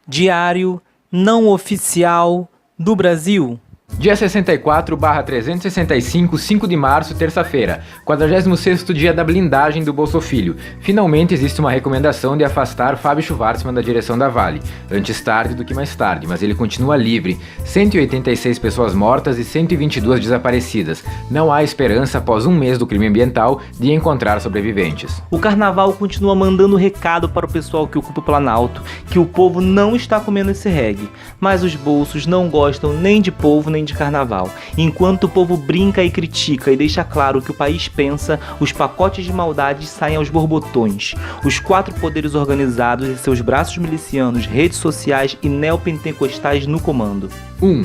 Diário não oficial do Brasil. Dia 64/365, 5 de março, terça-feira, 46º dia da blindagem do Bolso Filho. Finalmente existe uma recomendação de afastar Fábio Schvartsman da direção da Vale. Antes tarde do que mais tarde, mas ele continua livre. 186 pessoas mortas e 122 desaparecidas. Não há esperança, após um mês do crime ambiental, de encontrar sobreviventes. O carnaval continua mandando recado para o pessoal que ocupa o Planalto, que o povo não está comendo esse reggae. Mas os bolsos não gostam nem de povo nem de carnaval. Enquanto o povo brinca e critica e deixa claro o que o país pensa, os pacotes de maldade saem aos borbotões. Os 4 poderes organizados e seus braços milicianos, redes sociais e neopentecostais no comando.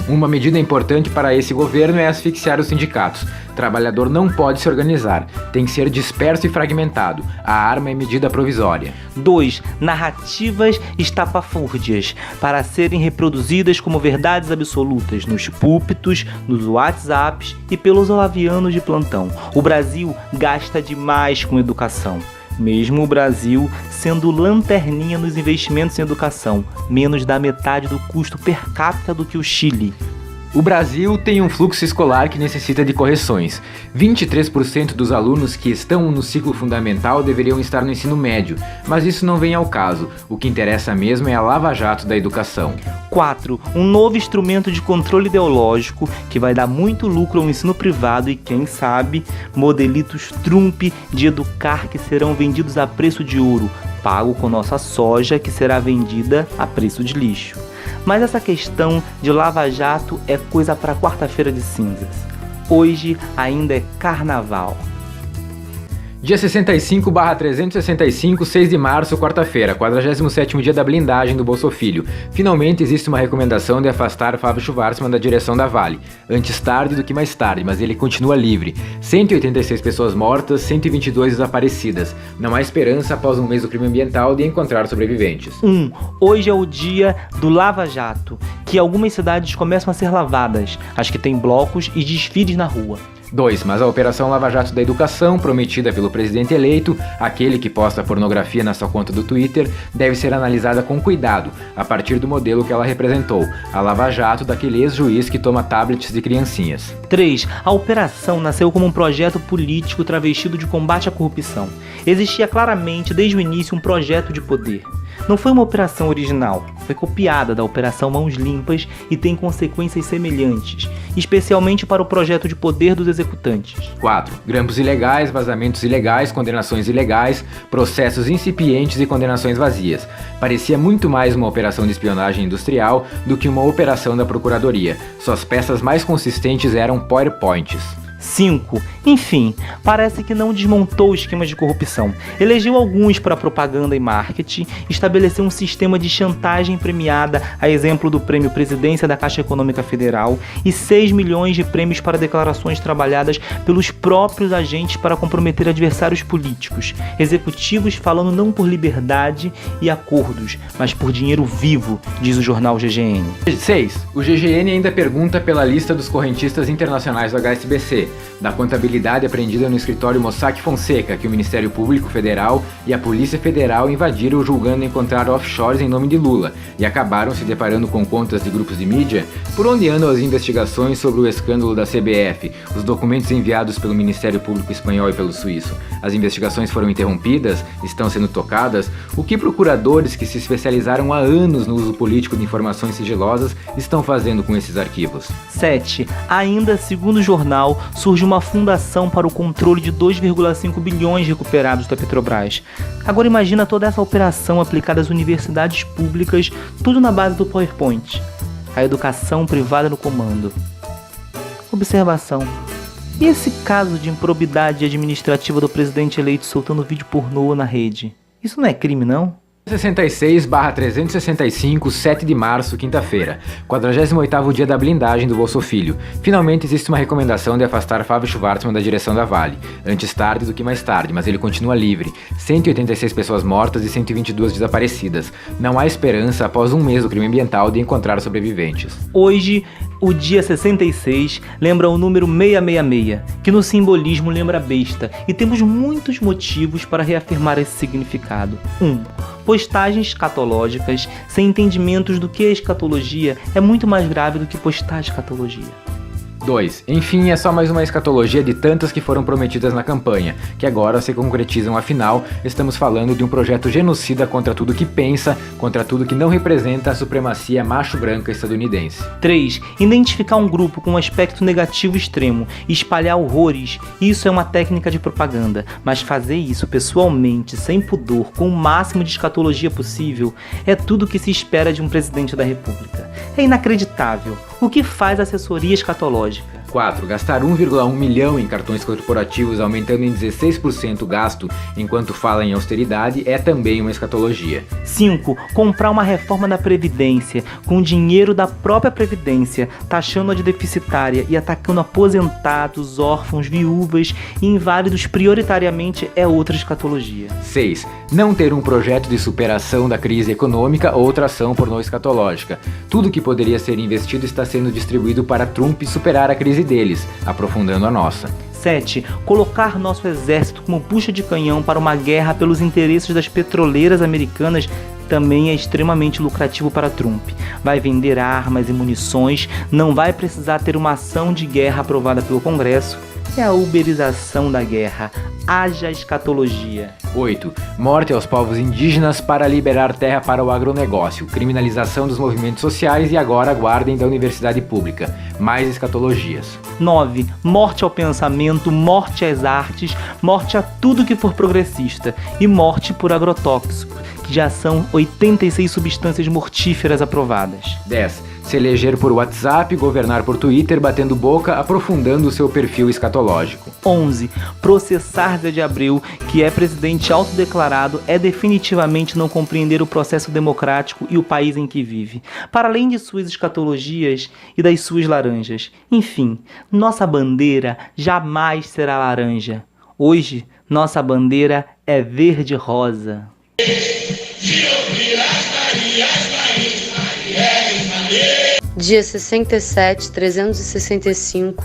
Uma medida importante para esse governo é asfixiar os sindicatos. Trabalhador não pode se organizar, tem que ser disperso e fragmentado. A arma é medida provisória. 2. Narrativas estapafúrdias, para serem reproduzidas como verdades absolutas nos púlpitos, nos WhatsApps e pelos olavianos de plantão. O Brasil gasta demais com educação. Mesmo o Brasil sendo lanterninha nos investimentos em educação, menos da metade do custo per capita do que o Chile. O Brasil tem um fluxo escolar que necessita de correções. 23% dos alunos que estão no ciclo fundamental deveriam estar no ensino médio, mas isso não vem ao caso. O que interessa mesmo é a lava-jato da educação. 4. Um novo instrumento de controle ideológico que vai dar muito lucro ao ensino privado e, quem sabe, modelitos Trump de educar que serão vendidos a preço de ouro, pago com nossa soja que será vendida a preço de lixo. Mas essa questão de lava-jato é coisa para quarta-feira de cinzas. Hoje ainda é carnaval. Dia 65/365, 6 de março, quarta-feira, 47º dia da blindagem do Bolso Filho. Finalmente existe uma recomendação de afastar Fábio Schvartsman da direção da Vale. Antes tarde do que mais tarde, mas ele continua livre. 186 pessoas mortas, 122 desaparecidas. Não há esperança, após um mês do crime ambiental, de encontrar sobreviventes. Hoje é o dia do lava-jato, que algumas cidades começam a ser lavadas, as que têm blocos e desfiles na rua. 2. Mas a Operação Lava Jato da Educação, prometida pelo presidente eleito, aquele que posta pornografia na sua conta do Twitter, deve ser analisada com cuidado, a partir do modelo que ela representou, a Lava Jato daquele ex-juiz que toma tablets de criancinhas. 3. A operação nasceu como um projeto político travestido de combate à corrupção. Existia claramente, desde o início, um projeto de poder. Não foi uma operação original, foi copiada da Operação Mãos Limpas e tem consequências semelhantes, especialmente para o projeto de poder dos executantes. 4. Grampos ilegais, vazamentos ilegais, condenações ilegais, processos incipientes e condenações vazias. Parecia muito mais uma operação de espionagem industrial do que uma operação da Procuradoria. Suas peças mais consistentes eram PowerPoints. 5. Enfim, parece que não desmontou esquemas de corrupção. Elegeu alguns para propaganda e marketing, estabeleceu um sistema de chantagem premiada, a exemplo do Prêmio Presidência da Caixa Econômica Federal, e 6 milhões de prêmios para declarações trabalhadas pelos próprios agentes para comprometer adversários políticos, executivos falando não por liberdade e acordos, mas por dinheiro vivo, diz o jornal GGN. 6. O GGN ainda pergunta pela lista dos correntistas internacionais do HSBC, da contabilidade apreendida no escritório Mossack Fonseca, que o Ministério Público Federal e a Polícia Federal invadiram julgando encontrar offshores em nome de Lula e acabaram se deparando com contas de grupos de mídia. Por onde andam as investigações sobre o escândalo da CBF, os documentos enviados pelo Ministério Público espanhol e pelo suíço? As investigações foram interrompidas? Estão sendo tocadas? O que procuradores que se especializaram há anos no uso político de informações sigilosas estão fazendo com esses arquivos? 7. Ainda segundo o jornal, surge uma fundação para o controle de 2,5 bilhões recuperados da Petrobras. Agora imagina toda essa operação aplicada às universidades públicas, tudo na base do PowerPoint. A educação privada no comando. Observação. E esse caso de improbidade administrativa do presidente eleito soltando vídeo pornô na rede? Isso não é crime, não? 66/365, 7 de março, quinta-feira, 48º dia da blindagem do Bolso Filho. Finalmente existe uma recomendação de afastar Fábio Schvartsman da direção da Vale. Antes tarde do que mais tarde, mas ele continua livre. 186 pessoas mortas e 122 desaparecidas. Não há esperança, após um mês do crime ambiental, de encontrar sobreviventes. Hoje, O dia 66 lembra o número 666, que no simbolismo lembra besta, e temos muitos motivos para reafirmar esse significado. 1. Postagens escatológicas sem entendimentos do que é escatologia é muito mais grave do que postar escatologia. 2. Enfim, é só mais uma escatologia de tantas que foram prometidas na campanha, que agora se concretizam. Afinal, estamos falando de um projeto genocida contra tudo que pensa, contra tudo que não representa a supremacia macho-branca estadunidense. 3. Identificar um grupo com um aspecto negativo extremo e espalhar horrores. Isso é uma técnica de propaganda, mas fazer isso pessoalmente, sem pudor, com o máximo de escatologia possível, é tudo o que se espera de um presidente da República. É inacreditável. O que faz a assessoria escatológica? 4. Gastar 1,1 milhão em cartões corporativos, aumentando em 16% o gasto enquanto fala em austeridade, é também uma escatologia. 5. Comprar uma reforma da Previdência com dinheiro da própria Previdência, taxando-a de deficitária e atacando aposentados, órfãos, viúvas e inválidos prioritariamente é outra escatologia. 6. Não ter um projeto de superação da crise econômica, outra ação pornô-escatológica. Tudo que poderia ser investido está sendo distribuído para Trump superar a crise deles, aprofundando a nossa. 7. Colocar nosso exército como bucha de canhão para uma guerra pelos interesses das petroleiras americanas também é extremamente lucrativo para Trump. Vai vender armas e munições, não vai precisar ter uma ação de guerra aprovada pelo Congresso. É a uberização da guerra. Haja escatologia. 8. Morte aos povos indígenas para liberar terra para o agronegócio. Criminalização dos movimentos sociais e agora guardem da universidade pública. Mais escatologias. 9. Morte ao pensamento, morte às artes, morte a tudo que for progressista e morte por agrotóxico, que já são 86 substâncias mortíferas aprovadas. 10. Se eleger por WhatsApp, governar por Twitter, batendo boca, aprofundando o seu perfil escatológico. 11. Processar Zé de Abreu, que é presidente autodeclarado, é definitivamente não compreender o processo democrático e o país em que vive, para além de suas escatologias e das suas laranjas. Enfim, nossa bandeira jamais será laranja. Hoje, nossa bandeira é verde-rosa. Dia 67, 365,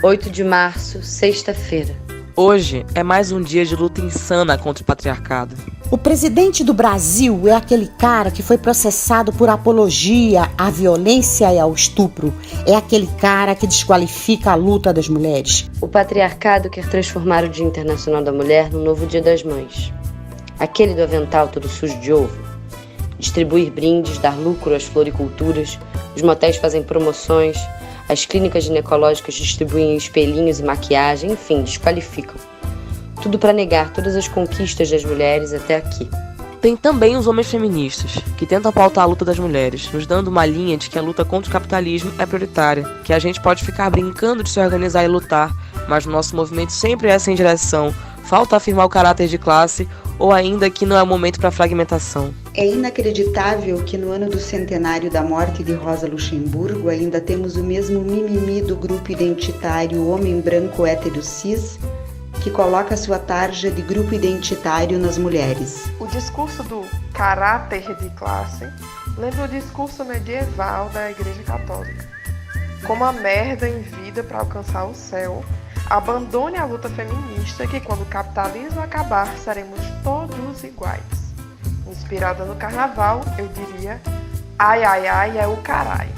8 de março, sexta-feira. Hoje é mais um dia de luta insana contra o patriarcado. O presidente do Brasil é aquele cara que foi processado por apologia à violência e ao estupro. É aquele cara que desqualifica a luta das mulheres. O patriarcado quer transformar o Dia Internacional da Mulher no novo Dia das Mães. Aquele do avental todo sujo de ovo. Distribuir brindes, dar lucro às floriculturas, os motéis fazem promoções, as clínicas ginecológicas distribuem espelhinhos e maquiagem, enfim, desqualificam. Tudo para negar todas as conquistas das mulheres até aqui. Tem também os homens feministas, que tentam pautar a luta das mulheres, nos dando uma linha de que a luta contra o capitalismo é prioritária, que a gente pode ficar brincando de se organizar e lutar, mas o nosso movimento sempre é sem direção, falta afirmar o caráter de classe, ou ainda que não é o momento para fragmentação. É inacreditável que no ano do centenário da morte de Rosa Luxemburgo ainda temos o mesmo mimimi do grupo identitário homem branco hétero cis, que coloca sua tarja de grupo identitário nas mulheres. O discurso do caráter de classe lembra o discurso medieval da Igreja Católica. Como a merda em vida para alcançar o céu, abandone a luta feminista que quando o capitalismo acabar seremos todos iguais. Inspirada no carnaval, eu diria, ai ai ai é o carai.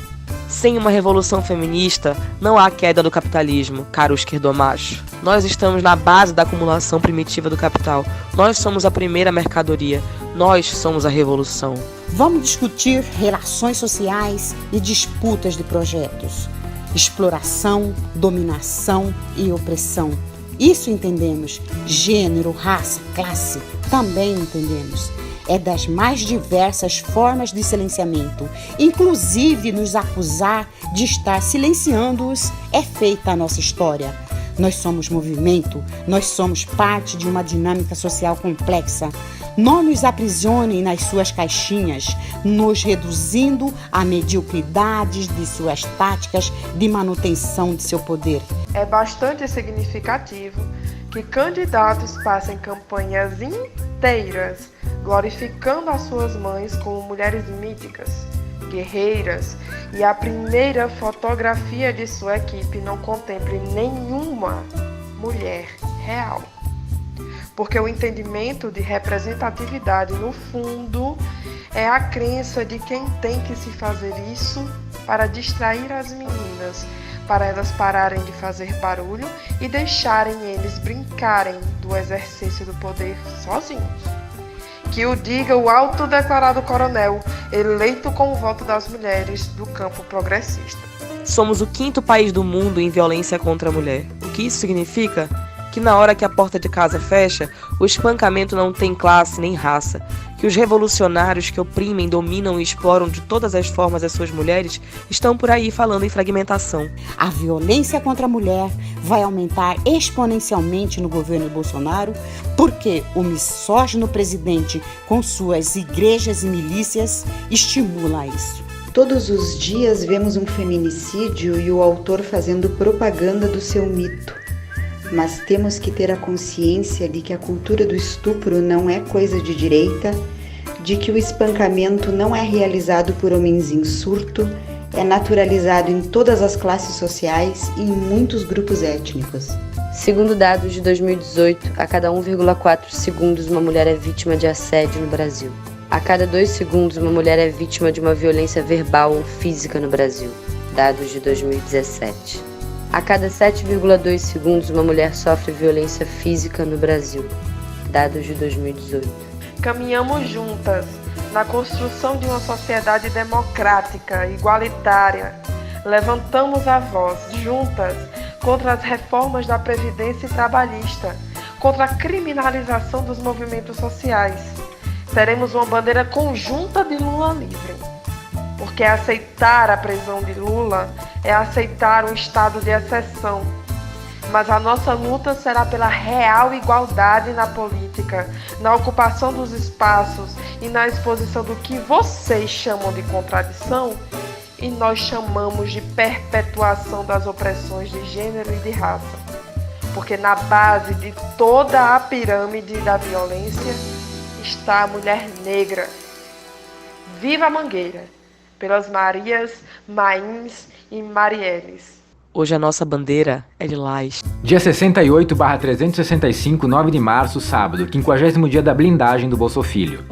Sem uma revolução feminista, não há queda do capitalismo, caro esquerdomacho. Nós estamos na base da acumulação primitiva do capital. Nós somos a primeira mercadoria. Nós somos a revolução. Vamos discutir relações sociais e disputas de projetos. Exploração, dominação e opressão. Isso entendemos. Gênero, raça, classe, também entendemos. É das mais diversas formas de silenciamento. Inclusive nos acusar de estar silenciando-os é feita a nossa história. Nós somos movimento, nós somos parte de uma dinâmica social complexa. Não nos aprisionem nas suas caixinhas, nos reduzindo a mediocridades de suas táticas de manutenção de seu poder. É bastante significativo que candidatos passem campanhas inteiras glorificando as suas mães como mulheres míticas, guerreiras, e a primeira fotografia de sua equipe não contemple nenhuma mulher real. Porque o entendimento de representatividade, no fundo, é a crença de quem tem que se fazer isso para distrair as meninas, para elas pararem de fazer barulho e deixarem eles brincarem do exercício do poder sozinhos. Que o diga o autodeclarado coronel, eleito com o voto das mulheres do campo progressista. Somos o 5º país do mundo em violência contra a mulher. O que isso significa? Que na hora que a porta de casa fecha, o espancamento não tem classe nem raça, que os revolucionários que oprimem, dominam e exploram de todas as formas as suas mulheres estão por aí falando em fragmentação. A violência contra a mulher vai aumentar exponencialmente no governo Bolsonaro, porque o misógino presidente, com suas igrejas e milícias, estimula isso. Todos os dias vemos um feminicídio e o autor fazendo propaganda do seu mito. Mas temos que ter a consciência de que a cultura do estupro não é coisa de direita, de que o espancamento não é realizado por homens em surto, é naturalizado em todas as classes sociais e em muitos grupos étnicos. Segundo dados de 2018, a cada 1,4 segundos uma mulher é vítima de assédio no Brasil. A cada 2 segundos uma mulher é vítima de uma violência verbal ou física no Brasil. Dados de 2017. A cada 7,2 segundos, uma mulher sofre violência física no Brasil. Dados de 2018. Caminhamos juntas na construção de uma sociedade democrática, igualitária. Levantamos a voz juntas contra as reformas da Previdência e Trabalhista, contra a criminalização dos movimentos sociais. Teremos uma bandeira conjunta de Lula livre. Porque aceitar a prisão de Lula é aceitar um estado de exceção. Mas a nossa luta será pela real igualdade na política, na ocupação dos espaços e na exposição do que vocês chamam de contradição e nós chamamos de perpetuação das opressões de gênero e de raça. Porque na base de toda a pirâmide da violência está a mulher negra. Viva a Mangueira! Pelas Marias, Maíns e Marielles. Hoje a nossa bandeira é lilás. Dia 68/365, 9 de março, sábado, 50º dia da blindagem do Bolsofilho.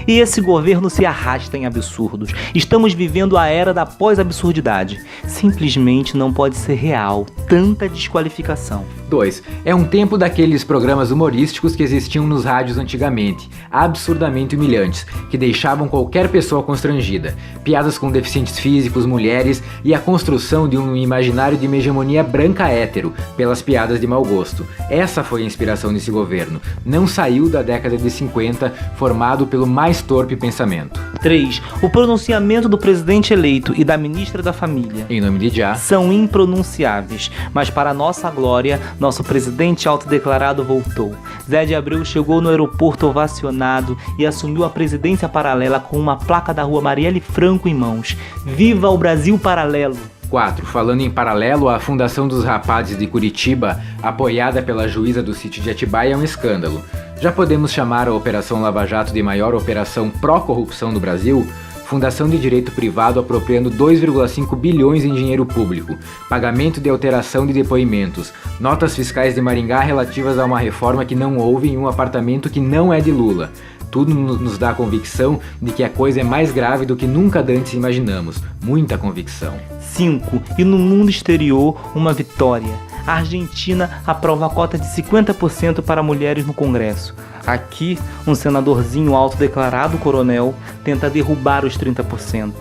E esse governo se arrasta em absurdos. Estamos vivendo a era da pós-absurdidade. Simplesmente não pode ser real tanta desqualificação. 2. É um tempo daqueles programas humorísticos que existiam nos rádios antigamente, absurdamente humilhantes, que deixavam qualquer pessoa constrangida. Piadas com deficientes físicos, mulheres e a construção de um imaginário de uma hegemonia branca hétero, pelas piadas de mau gosto. Essa foi a inspiração desse governo. Não saiu da década de 50, formado pelo mais torpe pensamento. 3. O pronunciamento do presidente eleito e da ministra da Família, Em nome de Já, são impronunciáveis, mas para nossa glória, nosso presidente autodeclarado voltou. Zé de Abreu chegou no aeroporto ovacionado e assumiu a presidência paralela com uma placa da rua Marielle Franco em mãos. Viva o Brasil Paralelo! 4. Falando em paralelo, a Fundação dos Rapazes de Curitiba, apoiada pela juíza do sítio de Atibaia, é um escândalo. Já podemos chamar a Operação Lava Jato de maior operação pró-corrupção do Brasil? Fundação de direito privado apropriando 2,5 bilhões em dinheiro público, pagamento de alteração de depoimentos, notas fiscais de Maringá relativas a uma reforma que não houve em um apartamento que não é de Lula. Tudo nos dá a convicção de que a coisa é mais grave do que nunca antes imaginamos. Muita convicção. 5. E no mundo exterior, uma vitória. A Argentina aprova a cota de 50% para mulheres no Congresso. Aqui, um senadorzinho autodeclarado coronel tenta derrubar os 30%.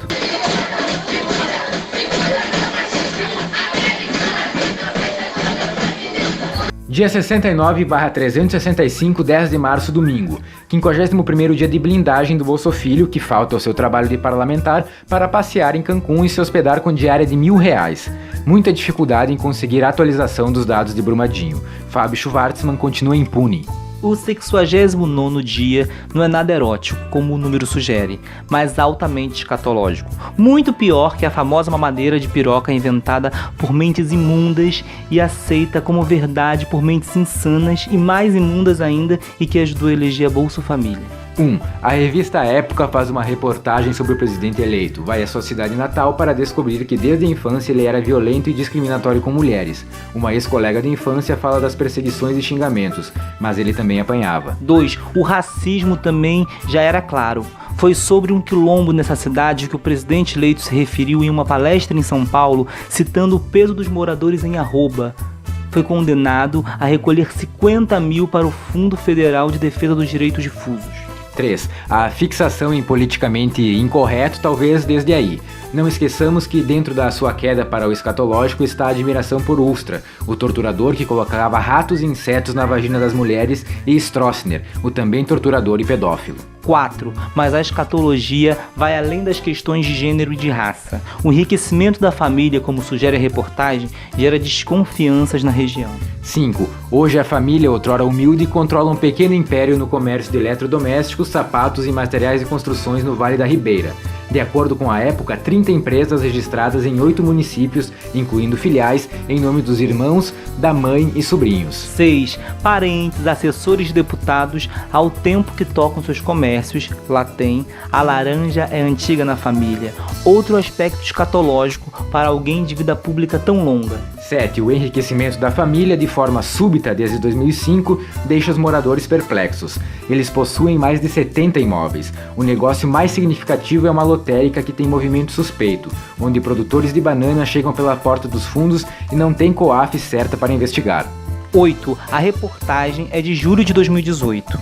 Dia 69/365, 10 de março, domingo. 51º dia de blindagem do Bolsofilho, que falta ao seu trabalho de parlamentar para passear em Cancún e se hospedar com diária de R$1.000. Muita dificuldade em conseguir a atualização dos dados de Brumadinho. Fábio Schwartzman continua impune. O 69º dia não é nada erótico, como o número sugere, mas altamente escatológico. Muito pior que a famosa mamadeira de piroca inventada por mentes imundas e aceita como verdade por mentes insanas e mais imundas ainda e que ajudou a eleger a Bolsa Família. 1. A revista Época faz uma reportagem sobre o presidente eleito. Vai à sua cidade natal para descobrir que desde a infância ele era violento e discriminatório com mulheres. Uma ex-colega de infância fala das perseguições e xingamentos, mas ele também apanhava. 2. O racismo também já era claro. Foi sobre um quilombo nessa cidade que o presidente eleito se referiu em uma palestra em São Paulo, citando o peso dos moradores em arroba. Foi condenado a recolher 50 mil para o Fundo Federal de Defesa dos Direitos Difusos. 3. A fixação em politicamente incorreto, talvez desde aí. Não esqueçamos que dentro da sua queda para o escatológico está a admiração por Ustra, o torturador que colocava ratos e insetos na vagina das mulheres, e Stroessner, o também torturador e pedófilo. 4. Mas a escatologia vai além das questões de gênero e de raça. O enriquecimento da família, como sugere a reportagem, gera desconfianças na região. 5. Hoje a família, outrora humilde, controla um pequeno império no comércio de eletrodomésticos, sapatos e materiais de construções no Vale da Ribeira. De acordo com a Época, 30 empresas registradas em 8 municípios, incluindo filiais, em nome dos irmãos, da mãe e sobrinhos. 6. Parentes, assessores de deputados, ao tempo que tocam seus comércios, lá tem, a laranja é antiga na família. Outro aspecto escatológico para alguém de vida pública tão longa. 7. O enriquecimento da família de forma súbita desde 2005 deixa os moradores perplexos. Eles possuem mais de 70 imóveis. O negócio mais significativo é uma lotérica que tem movimento suspeito, onde produtores de banana chegam pela porta dos fundos e não tem COAF certa para investigar. 8. A reportagem é de julho de 2018.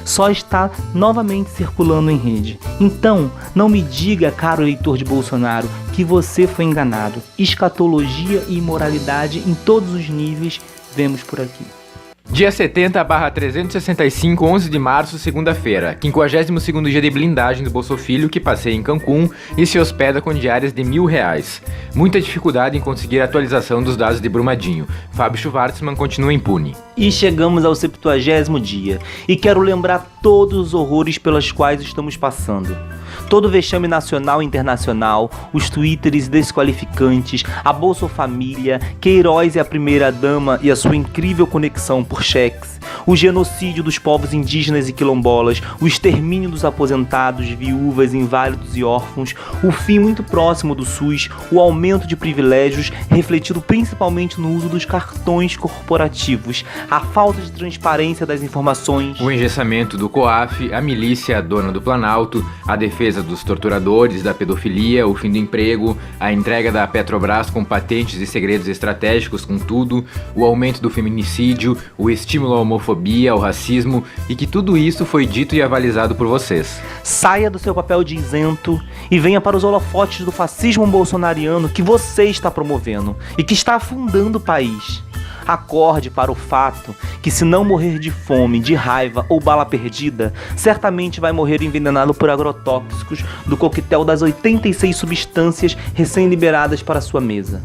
Só está novamente circulando em rede. Então, não me diga, caro eleitor de Bolsonaro, que você foi enganado. Escatologia e imoralidade em todos os níveis vemos por aqui. Dia 70/365, 11 de março, segunda-feira, 52º dia de blindagem do Bolso Filho, que passeia em Cancún e se hospeda com diárias de R$1.000. Muita dificuldade em conseguir a atualização dos dados de Brumadinho. Fábio Schwartzman continua impune. E chegamos ao 70º dia, e quero lembrar todos os horrores pelos quais estamos passando. Todo o vexame nacional e internacional, os twitters desqualificantes, a Bolsa Família, Queiroz e a primeira-dama e a sua incrível conexão por cheques, o genocídio dos povos indígenas e quilombolas, o extermínio dos aposentados, viúvas, inválidos e órfãos, o fim muito próximo do SUS, o aumento de privilégios, refletido principalmente no uso dos cartões corporativos, a falta de transparência das informações, o engessamento do COAF, a milícia, a dona do Planalto, a defesa dos torturadores, da pedofilia, o fim do emprego, a entrega da Petrobras com patentes e segredos estratégicos com tudo, o aumento do feminicídio, o estímulo à homofobia, ao racismo, e que tudo isso foi dito e avalizado por vocês. Saia do seu papel de isento e venha para os holofotes do fascismo bolsonariano que você está promovendo e que está afundando o país. Acorde para o fato que, se não morrer de fome, de raiva ou bala perdida, certamente vai morrer envenenado por agrotóxicos do coquetel das 86 substâncias recém-liberadas para sua mesa.